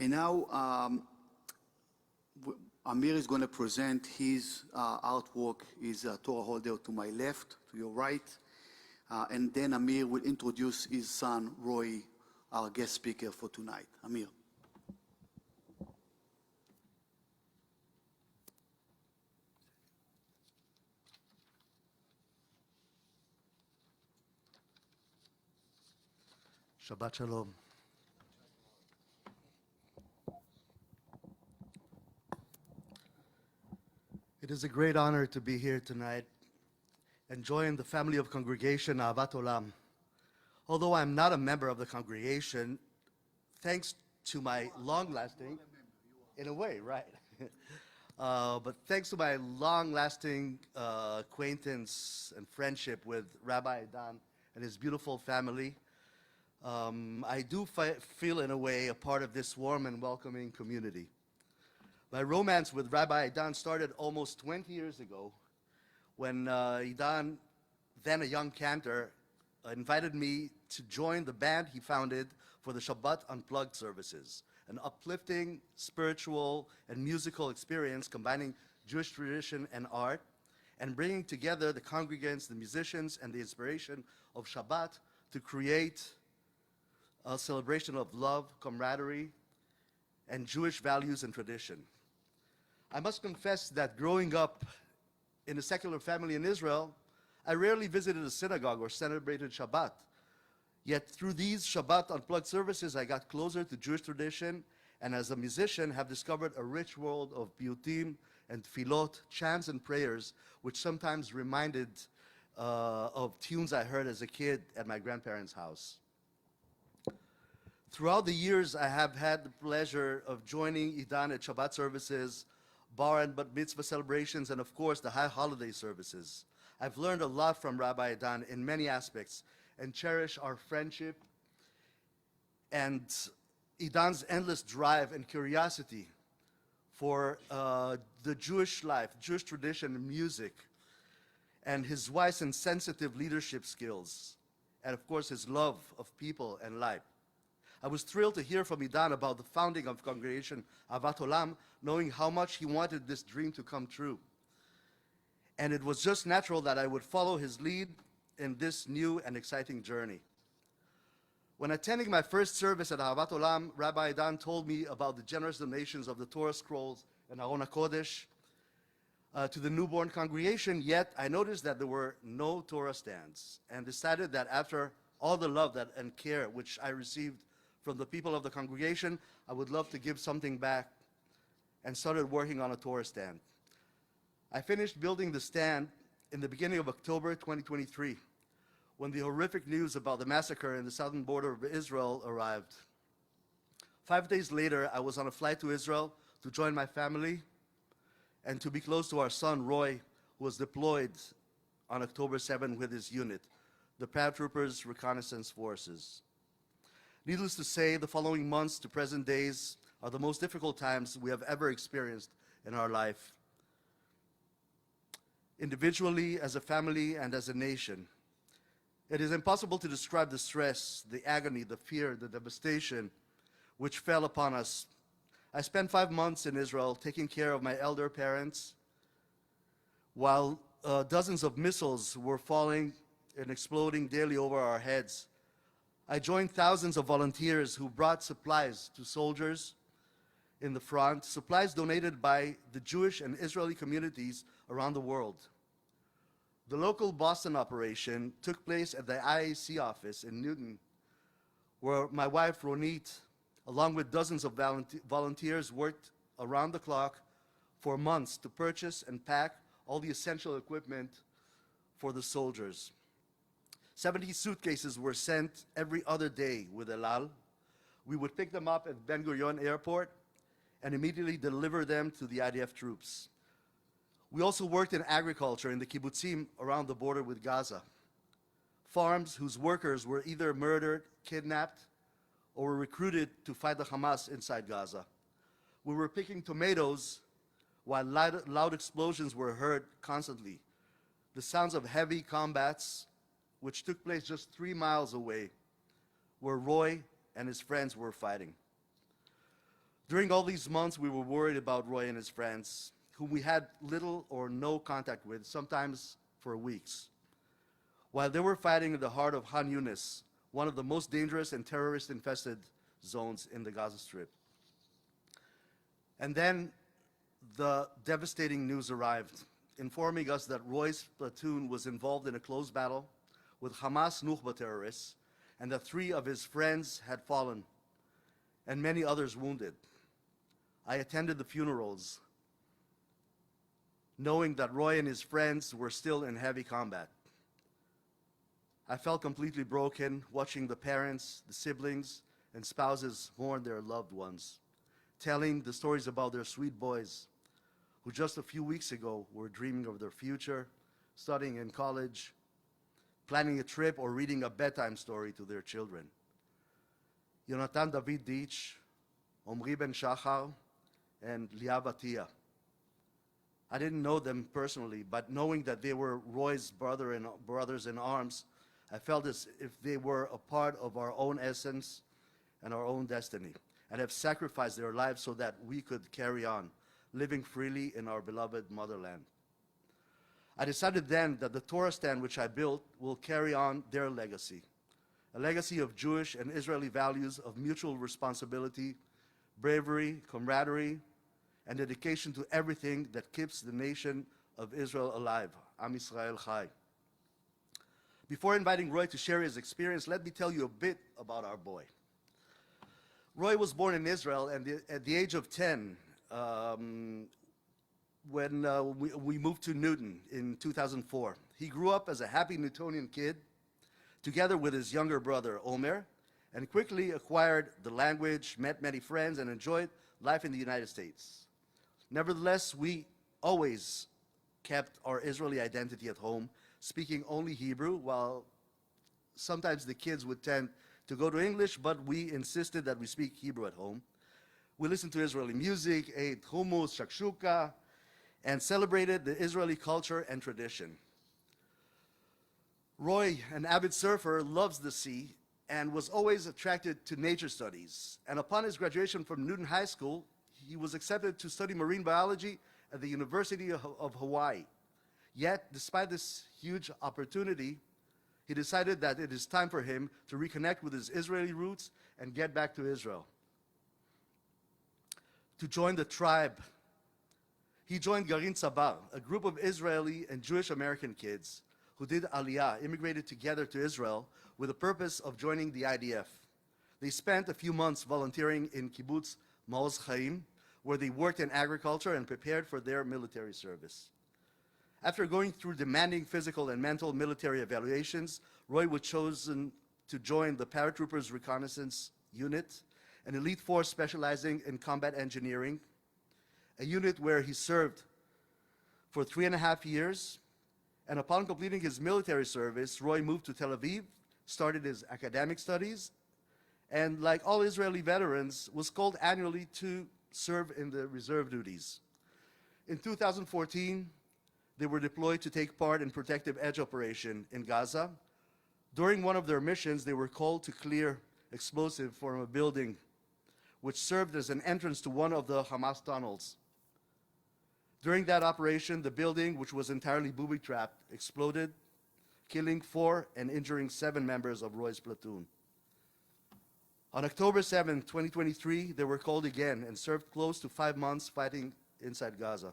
And now Amir is going to present his artwork, his Torah holder to my left, to your right. And then Amir will introduce his son, Roy, our guest speaker for tonight. Amir. Shabbat Shalom. It is a great honor to be here tonight and join the family of congregation Ahavat Olam. Although I'm not a member of the congregation, thanks to my long-lasting, in a way, right? But thanks to my long-lasting acquaintance and friendship with Rabbi Dan and his beautiful family, I do feel, in a way, a part of this warm and welcoming community. My romance with Rabbi Dan started almost 20 years ago when Idan, then a young cantor, invited me to join the band he founded for the Shabbat Unplugged services, an uplifting, spiritual, and musical experience combining Jewish tradition and art, and bringing together the congregants, the musicians, and the inspiration of Shabbat to create a celebration of love, camaraderie, and Jewish values and tradition. I must confess that growing up in a secular family in Israel, I rarely visited a synagogue or celebrated Shabbat. Yet through these Shabbat Unplugged services, I got closer to Jewish tradition, and as a musician have discovered a rich world of piyutim and tefillot, chants and prayers, which sometimes reminded of tunes I heard as a kid at my grandparents' house. Throughout the years, I have had the pleasure of joining Idan at Shabbat services, bar and bat mitzvah celebrations, and of course the high holiday services. I've learned a lot from Rabbi Idan in many aspects and cherish our friendship and Idan's endless drive and curiosity for the Jewish life, Jewish tradition and music, and his wise and sensitive leadership skills, and of course his love of people and life. I was thrilled to hear from Idan about the founding of congregation Ahavat Olam, knowing how much he wanted this dream to come true. And it was just natural that I would follow his lead in this new and exciting journey. When attending my first service at Ahavat Olam, Rabbi Idan told me about the generous donations of the Torah scrolls and Aron HaKodesh to the newborn congregation, yet I noticed that there were no Torah stands and decided that after all the love and care which I received from the people of the congregation, I would love to give something back, and started working on a Torah stand. I finished building the stand in the beginning of October 2023, when the horrific news about the massacre in the southern border of Israel arrived. 5 days later, I was on a flight to Israel to join my family and to be close to our son, Roy, who was deployed on October 7 with his unit, the Paratroopers Reconnaissance Forces. Needless to say, the following months to present days are the most difficult times we have ever experienced in our life, individually, as a family, and as a nation. It is impossible to describe the stress, the agony, the fear, the devastation which fell upon us. I spent 5 months in Israel taking care of my elder parents while dozens of missiles were falling and exploding daily over our heads. I joined thousands of volunteers who brought supplies to soldiers in the front, supplies donated by the Jewish and Israeli communities around the world. The local Boston operation took place at the IAC office in Newton, where my wife Ronit, along with dozens of volunteers, worked around the clock for months to purchase and pack all the essential equipment for the soldiers. 70 suitcases were sent every other day with El Al. We would pick them up at Ben Gurion Airport and immediately deliver them to the IDF troops. We also worked in agriculture in the kibbutzim around the border with Gaza. Farms whose workers were either murdered, kidnapped, or were recruited to fight the Hamas inside Gaza. We were picking tomatoes while loud explosions were heard constantly. The sounds of heavy combats, which took place just 3 miles away, where Roy and his friends were fighting. During all these months, we were worried about Roy and his friends, whom we had little or no contact with, sometimes for weeks. While they were fighting in the heart of Han Yunis, one of the most dangerous and terrorist-infested zones in the Gaza Strip. And then the devastating news arrived, informing us that Roy's platoon was involved in a close battle with Hamas Nukhba terrorists, and that 3 of his friends had fallen, and many others wounded. I attended the funerals, knowing that Roy and his friends were still in heavy combat. I felt completely broken watching the parents, the siblings, and spouses mourn their loved ones, telling the stories about their sweet boys who just a few weeks ago were dreaming of their future, studying in college, planning a trip, or reading a bedtime story to their children. Yonatan David Deitch, Omri Ben Shachar, and Liav Atia. I didn't know them personally, but knowing that they were Roy's brothers in arms, I felt as if they were a part of our own essence and our own destiny, and have sacrificed their lives so that we could carry on, living freely in our beloved motherland. I decided then that the Torah stand which I built will carry on their legacy, a legacy of Jewish and Israeli values of mutual responsibility, bravery, camaraderie, and dedication to everything that keeps the nation of Israel alive, Am Yisrael Chai. Before inviting Roy to share his experience, let me tell you a bit about our boy. Roy was born in Israel, and at the age of 10, when we moved to Newton in 2004. He grew up as a happy Newtonian kid, together with his younger brother, Omer, and quickly acquired the language, met many friends, and enjoyed life in the United States. Nevertheless, we always kept our Israeli identity at home, speaking only Hebrew, while sometimes the kids would tend to go to English, but we insisted that we speak Hebrew at home. We listened to Israeli music, ate hummus, shakshuka, and celebrated the Israeli culture and tradition. Roy, an avid surfer, loves the sea and was always attracted to nature studies. And upon his graduation from Newton High School, he was accepted to study marine biology at the University of Hawaii. Yet, despite this huge opportunity, he decided that it is time for him to reconnect with his Israeli roots and get back to Israel, to join the tribe. He joined Garin Tzabar, a group of Israeli and Jewish American kids who did Aliyah, immigrated together to Israel with the purpose of joining the IDF. They spent a few months volunteering in Kibbutz Maoz Hayim, where they worked in agriculture and prepared for their military service. After going through demanding physical and mental military evaluations, Roy was chosen to join the Paratroopers Reconnaissance Unit, an elite force specializing in combat engineering, a unit where he served for 3.5 years. And upon completing his military service, Roy moved to Tel Aviv, started his academic studies, and like all Israeli veterans, was called annually to serve in the reserve duties. In 2014, they were deployed to take part in protective edge operation in Gaza. During one of their missions, they were called to clear explosive from a building which served as an entrance to one of the Hamas tunnels. During that operation, the building, which was entirely booby-trapped, exploded, killing 4 and injuring 7 members of Roy's platoon. On October 7, 2023, they were called again and served close to 5 months fighting inside Gaza.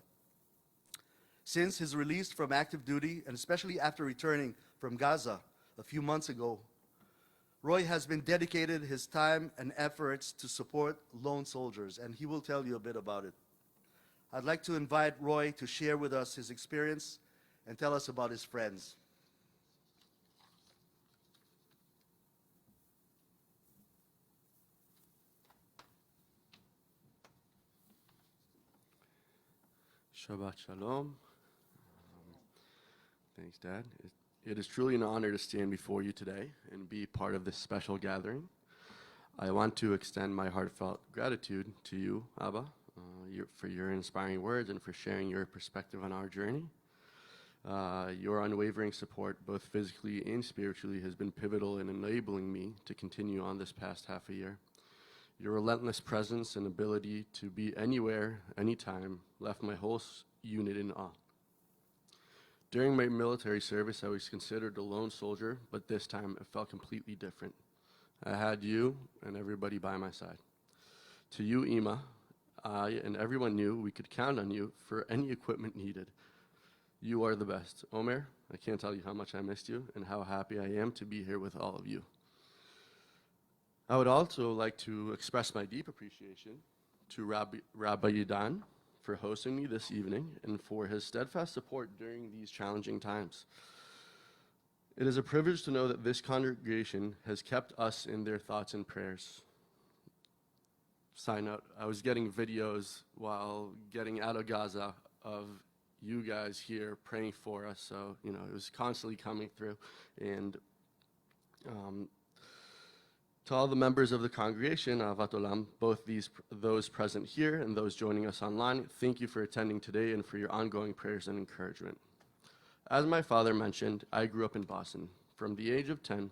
Since his release from active duty, and especially after returning from Gaza a few months ago, Roy has been dedicated his time and efforts to support lone soldiers, and he will tell you a bit about it. I'd like to invite Roy to share with us his experience and tell us about his friends. Shabbat Shalom. Thanks, Dad. It is truly an honor to stand before you today and be part of this special gathering. I want to extend my heartfelt gratitude to you, Abba, for your inspiring words and for sharing your perspective on our journey. Your unwavering support, both physically and spiritually, has been pivotal in enabling me to continue on this past half a year. Your relentless presence and ability to be anywhere, anytime, left my whole unit in awe. During my military service, I was considered a lone soldier, but this time it felt completely different. I had you and everybody by my side. To you, Ima, I and everyone knew we could count on you for any equipment needed. You are the best. Omer, I can't tell you how much I missed you and how happy I am to be here with all of you. I would also like to express my deep appreciation to Rabbi Yidan for hosting me this evening and for his steadfast support during these challenging times. It is a privilege to know that this congregation has kept us in their thoughts and prayers. Side note, I was getting videos while getting out of Gaza of you guys here praying for us, so it was constantly coming through. And to all the members of the congregation, Ahavat Olam, both those present here and those joining us online, thank you for attending today and for your ongoing prayers and encouragement. As my father mentioned, I grew up in Boston. From the age of 10,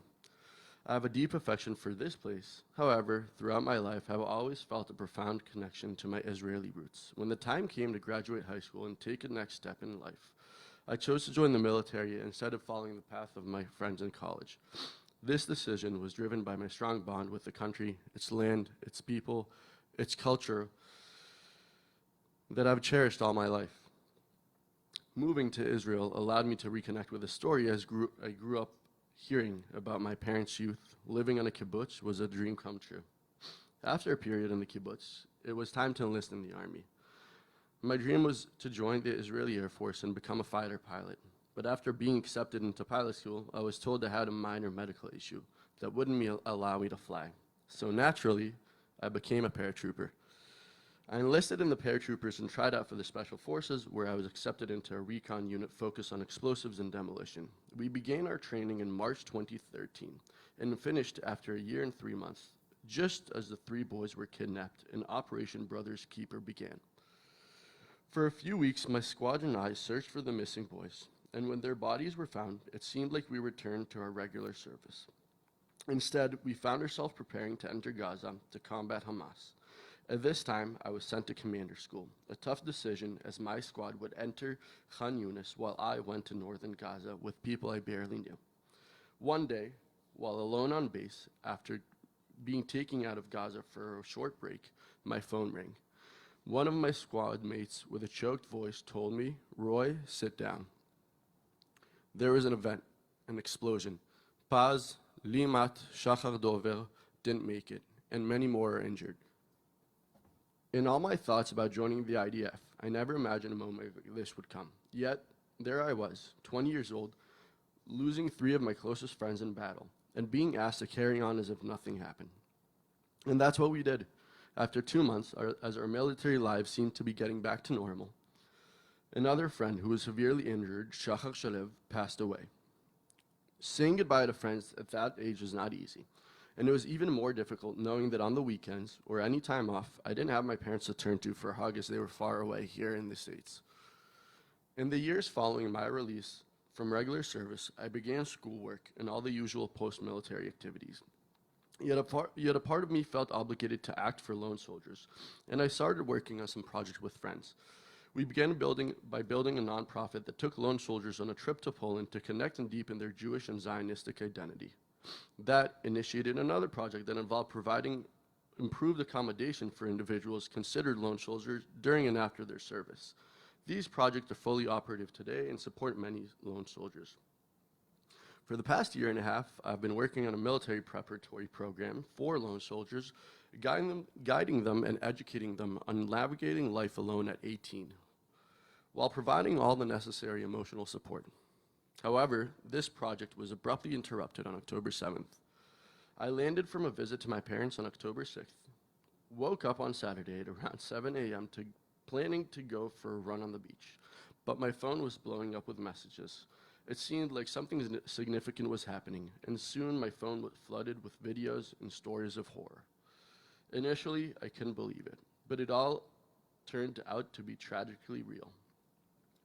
I have a deep affection for this place. However, throughout my life, I have always felt a profound connection to my Israeli roots. When the time came to graduate high school and take a next step in life, I chose to join the military instead of following the path of my friends in college. This decision was driven by my strong bond with the country, its land, its people, its culture that I've cherished all my life. Moving to Israel allowed me to reconnect with a story I grew up hearing about my parents' youth. Living on a kibbutz was a dream come true. After a period in the kibbutz, it was time to enlist in the army. My dream was to join the Israeli Air Force and become a fighter pilot. But after being accepted into pilot school, I was told I had a minor medical issue that wouldn't allow me to fly. So naturally, I became a paratrooper. I enlisted in the paratroopers and tried out for the Special Forces, where I was accepted into a recon unit focused on explosives and demolition. We began our training in March 2013 and finished after a year and 3 months, just as the 3 boys were kidnapped and Operation Brother's Keeper began. For a few weeks, my squad and I searched for the missing boys, and when their bodies were found, it seemed like we returned to our regular service. Instead, we found ourselves preparing to enter Gaza to combat Hamas. At this time, I was sent to commander school, a tough decision as my squad would enter Khan Yunis while I went to northern Gaza with people I barely knew. One day, while alone on base, after being taken out of Gaza for a short break, my phone rang. One of my squad mates with a choked voice told me, "Roy, sit down." There was an event, an explosion. Paz, Limat, Shachar Dover didn't make it, and many more are injured. In all my thoughts about joining the IDF, I never imagined a moment like this would come. Yet, there I was, 20 years old, losing 3 of my closest friends in battle, and being asked to carry on as if nothing happened. And that's what we did. After 2 months, as our military lives seemed to be getting back to normal, another friend who was severely injured, Shachar Shalev, passed away. Saying goodbye to friends at that age was not easy. And it was even more difficult knowing that on the weekends or any time off, I didn't have my parents to turn to for a hug as they were far away here in the States. In the years following my release from regular service, I began schoolwork and all the usual post-military activities. Yet a part of me felt obligated to act for lone soldiers, and I started working on some projects with friends. We began by building a nonprofit that took lone soldiers on a trip to Poland to connect and deepen their Jewish and Zionistic identity. That initiated another project that involved providing improved accommodation for individuals considered lone soldiers during and after their service. These projects are fully operative today and support many lone soldiers. For the past year and a half, I've been working on a military preparatory program for lone soldiers, guiding them and educating them on navigating life alone at 18, while providing all the necessary emotional support. However, this project was abruptly interrupted on October 7th. I landed from a visit to my parents on October 6th, woke up on Saturday at around 7 a.m. planning to go for a run on the beach, but my phone was blowing up with messages. It seemed like something significant was happening, and soon my phone was flooded with videos and stories of horror. Initially, I couldn't believe it, but it all turned out to be tragically real.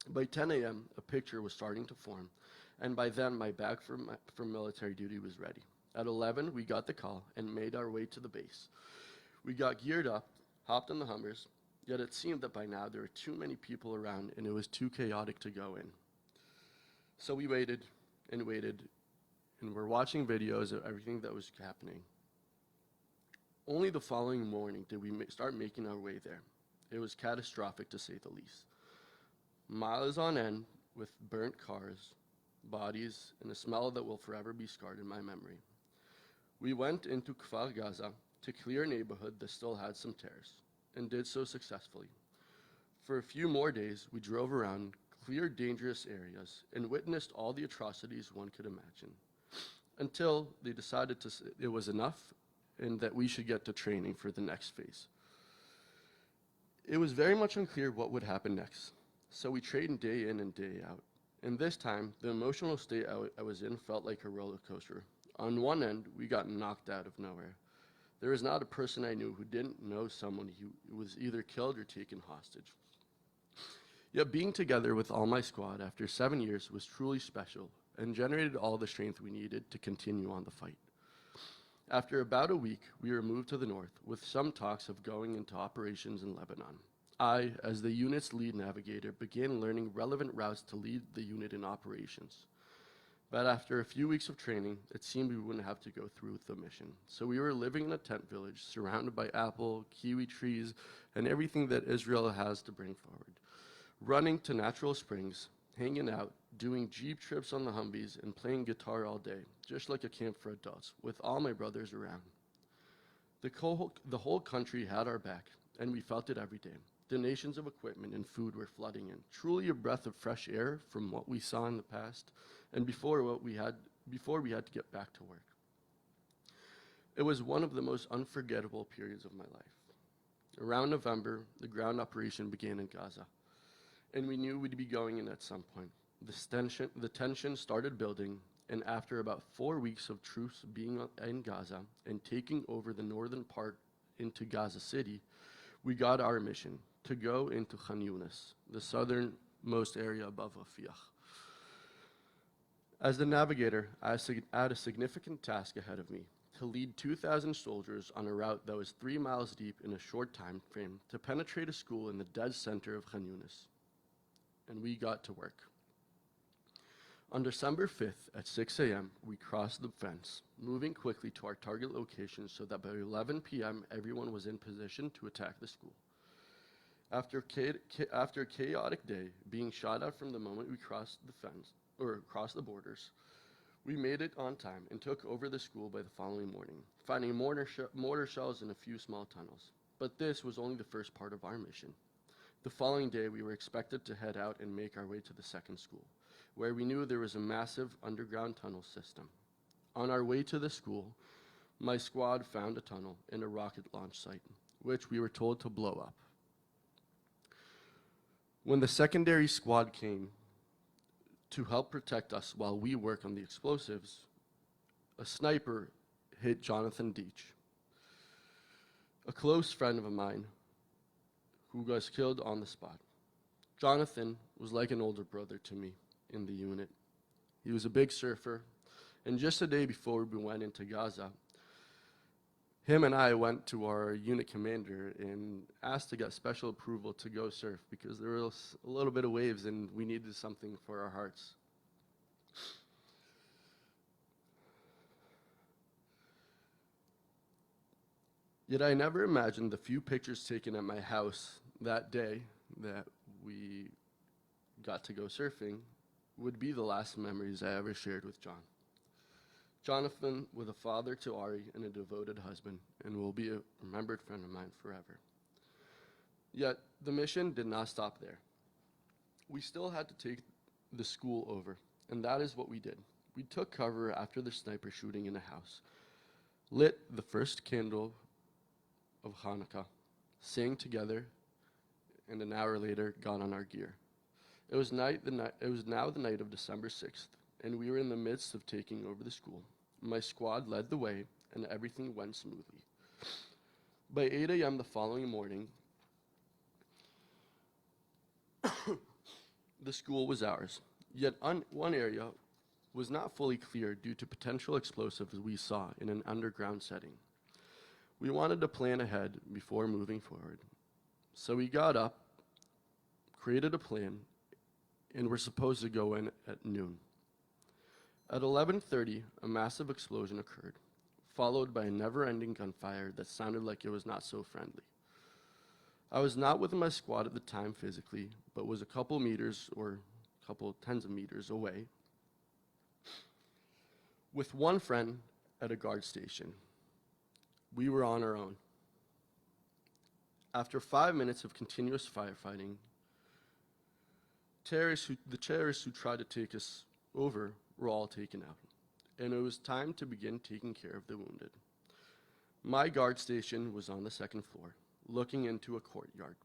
By 10 a.m., a picture was starting to form, and by then my bag from military duty was ready. At 11, we got the call and made our way to the base. We got geared up, hopped on the Hummers, yet it seemed that by now there were too many people around and it was too chaotic to go in. So we waited, and we're watching videos of everything that was happening. Only the following morning did we start making our way there. It was catastrophic, to say the least. Miles on end with burnt cars, bodies, and a smell that will forever be scarred in my memory. We went into Kfar Gaza to clear a neighborhood that still had some tears, and did so successfully. For a few more days, we drove around, cleared dangerous areas, and witnessed all the atrocities one could imagine, until they decided it was enough and that we should get to training for the next phase. It was very much unclear what would happen next, so we trained day in and day out. And this time, the emotional state I was in felt like a roller coaster. On one end, we got knocked out of nowhere. There was not a person I knew who didn't know someone who was either killed or taken hostage. Yet being together with all my squad after 7 years was truly special and generated all the strength we needed to continue on the fight. After about a week, we were moved to the north, with some talks of going into operations in Lebanon. I, as the unit's lead navigator, began learning relevant routes to lead the unit in operations. But after a few weeks of training, it seemed we wouldn't have to go through with the mission. So we were living in a tent village, surrounded by apple, kiwi trees, and everything that Israel has to bring forward. Running to natural springs, hanging out, doing jeep trips on the Humvees, and playing guitar all day, just like a camp for adults, with all my brothers around. The whole country had our back, and we felt it every day. Donations of equipment and food were flooding in, truly a breath of fresh air from what we saw in the past, and before we had to get back to work. It was one of the most unforgettable periods of my life. Around November, the ground operation began in Gaza, and we knew we'd be going in at some point. The tension started building, and after about 4 weeks of troops being in Gaza and taking over the northern part into Gaza City, we got our mission to go into Khan Yunis, the southernmost area above Afiyah. As the navigator, I had a significant task ahead of me, to lead 2,000 soldiers on a route that was 3 miles deep in a short time frame to penetrate a school in the dead center of Khan Yunis. And we got to work. On December 5th at 6 a.m., we crossed the fence, moving quickly to our target location so that by 11 p.m. everyone was in position to attack the school. After a chaotic day, being shot at from the moment we crossed the fence, or crossed the borders, we made it on time and took over the school by the following morning, finding mortar shells in a few small tunnels. But this was only the first part of our mission. The following day, we were expected to head out and make our way to the second school, where we knew there was a massive underground tunnel system. On our way to the school, my squad found a tunnel and a rocket launch site, which we were told to blow up. When the secondary squad came to help protect us while we work on the explosives, a sniper hit Jonathan Deitch, a close friend of mine who was killed on the spot. Jonathan was like an older brother to me in the unit. He was a big surfer, and just a day before we went into Gaza, him and I went to our unit commander and asked to get special approval to go surf because there was a little bit of waves and we needed something for our hearts. Yet I never imagined the few pictures taken at my house that day that we got to go surfing would be the last memories I ever shared with John. Jonathan was a father to Ari and a devoted husband, and will be a remembered friend of mine forever. Yet, the mission did not stop there. We still had to take the school over, and that is what we did. We took cover after the sniper shooting in a house, lit the first candle of Hanukkah, sang together, and an hour later got on our gear. It was now the night of December 6th, and we were in the midst of taking over the school. My squad led the way, and everything went smoothly. By 8 a.m. the following morning, the school was ours. Yet one area was not fully clear due to potential explosives we saw in an underground setting. We wanted to plan ahead before moving forward. So we got up, created a plan, and were supposed to go in at noon. At 11:30, a massive explosion occurred, followed by a never-ending gunfire that sounded like it was not so friendly. I was not with my squad at the time physically, but was a couple meters or a couple tens of meters away with one friend at a guard station. We were on our own. After 5 minutes of continuous firefighting, the terrorists who tried to take us over were all taken out, and it was time to begin taking care of the wounded. My guard station was on the second floor, looking into a courtyard.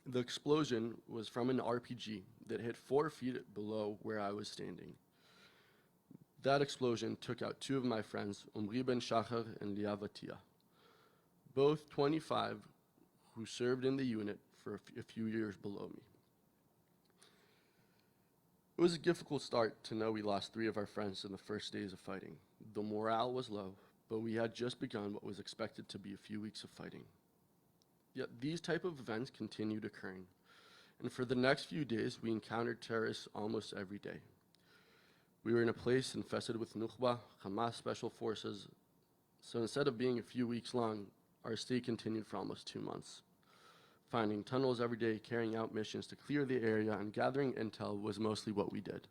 The explosion was from an RPG that hit 4 feet below where I was standing. That explosion took out 2 of my friends, Omri Ben Shachar and Lia Vatia, both 25 who served in the unit for a few years below me. It was a difficult start to know we lost 3 of our friends in the first days of fighting. The morale was low, but we had just begun what was expected to be a few weeks of fighting. Yet these type of events continued occurring, and for the next few days we encountered terrorists almost every day. We were in a place infested with Nukhba, Hamas special forces, so instead of being a few weeks long, our stay continued for almost 2 months. Finding tunnels every day, carrying out missions to clear the area, and gathering intel was mostly what we did.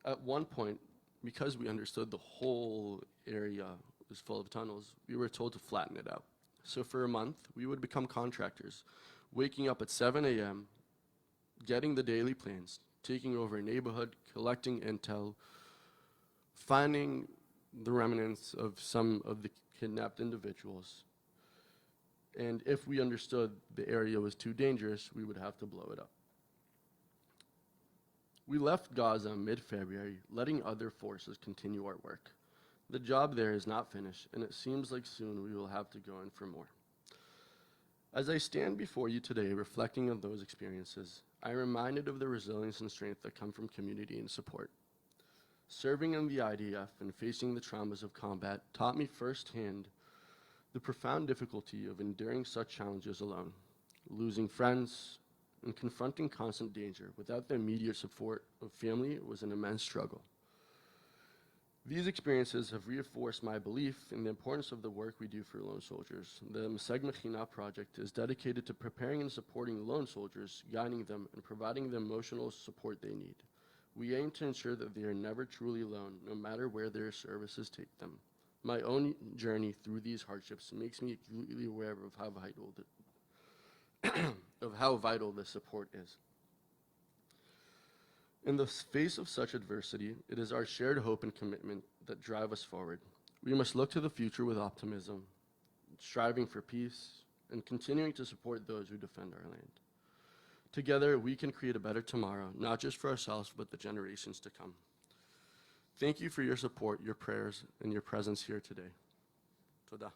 At one point, because we understood the whole area was full of tunnels, we were told to flatten it out. So for a month, we would become contractors, waking up at 7 a.m., getting the daily plans, taking over a neighborhood, collecting intel, finding the remnants of some of the kidnapped individuals. And if we understood the area was too dangerous, we would have to blow it up. We left Gaza mid-February, letting other forces continue our work. The job there is not finished, and it seems like soon we will have to go in for more. As I stand before you today reflecting on those experiences, I am reminded of the resilience and strength that come from community and support. Serving in the IDF and facing the traumas of combat taught me firsthand the profound difficulty of enduring such challenges alone, losing friends, and confronting constant danger without the immediate support of family was an immense struggle. These experiences have reinforced my belief in the importance of the work we do for lone soldiers. The Maseg Mechina project is dedicated to preparing and supporting lone soldiers, guiding them, and providing the emotional support they need. We aim to ensure that they are never truly alone, no matter where their services take them. My own journey through these hardships makes me acutely aware of how vital this support is. In the face of such adversity, it is our shared hope and commitment that drive us forward. We must look to the future with optimism, striving for peace, and continuing to support those who defend our land. Together, we can create a better tomorrow, not just for ourselves, but the generations to come. Thank you for your support, your prayers, and your presence here today. Toda.